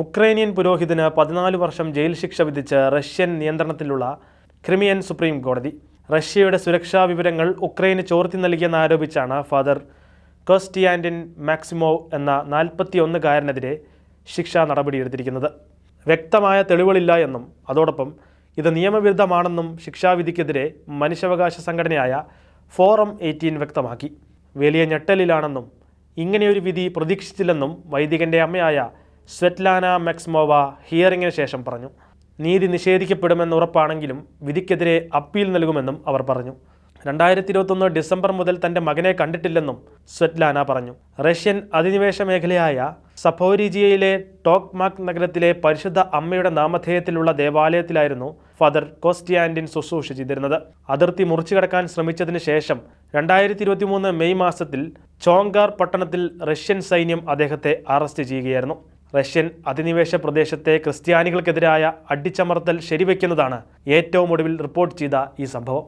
Ukrainian പുരോഹിതന് 14 വർഷം jail ശിക്ഷ വിധിച്ച് Russian നിയന്ത്രണത്തിലുള്ള ക്രിമിയൻ സുപ്രീം കോടതി. റഷ്യയുടെ സുരക്ഷാ വിവരങ്ങൾ ഉക്രൈന് ചോർത്തി നൽകിയെന്നാരോപിച്ചാണ് ഫാദർ കോസ്റ്റ്യാൻറ്റിൻ മാക്സിമോവ് എന്ന 41-കാരനെതിരെ ശിക്ഷാ നടപടിയെടുത്തിരിക്കുന്നത്. വ്യക്തമായ തെളിവുകളില്ല എന്നും അതോടൊപ്പം ഇത് നിയമവിരുദ്ധമാണെന്നും ശിക്ഷാവിധിക്കെതിരെ മനുഷ്യാവകാശ സംഘടനയായ ഫോറം 18 വ്യക്തമാക്കി. വലിയ ഞെട്ടലിലാണെന്നും ഇങ്ങനെയൊരു വിധി പ്രതീക്ഷിച്ചില്ലെന്നും വൈദികൻ്റെ അമ്മയായ സ്വെറ്റ്ലാന മാക്സിമോവ ഹിയറിങ്ങിന് ശേഷം പറഞ്ഞു. നീതി നിഷേധിക്കപ്പെടുമെന്ന് ഉറപ്പാണെങ്കിലും വിധിക്കെതിരെ അപ്പീൽ നൽകുമെന്നും അവർ പറഞ്ഞു. 2021 ഡിസംബർ മുതൽ തൻ്റെ മകനെ കണ്ടിട്ടില്ലെന്നും സ്വെറ്റ്ലാന പറഞ്ഞു. റഷ്യൻ അധിനിവേശ മേഖലയായ സപ്പോരിജിയയിലെ ടോക്മാക് നഗരത്തിലെ പരിശുദ്ധ അമ്മയുടെ നാമധേയത്തിലുള്ള ദേവാലയത്തിലായിരുന്നു ഫാദർ കോസ്റ്റ്യാൻറ്റിൻ ശുശ്രൂഷ ചെയ്തിരുന്നത്. അതിർത്തി മുറിച്ചുകടക്കാൻ ശ്രമിച്ചതിന് ശേഷം 2023 മെയ് മാസത്തിൽ ചോങ്കാർ പട്ടണത്തിൽ റഷ്യൻ സൈന്യം അദ്ദേഹത്തെ അറസ്റ്റ് ചെയ്യുകയായിരുന്നു. റഷ്യൻ അധിനിവേശ പ്രദേശത്തെ ക്രിസ്ത്യാനികൾക്കെതിരായ അടിച്ചമർത്തൽ ശരിവെക്കുന്നതാണ് ഏറ്റവും ഒടുവിൽ റിപ്പോർട്ട് ചെയ്ത ഈ സംഭവം.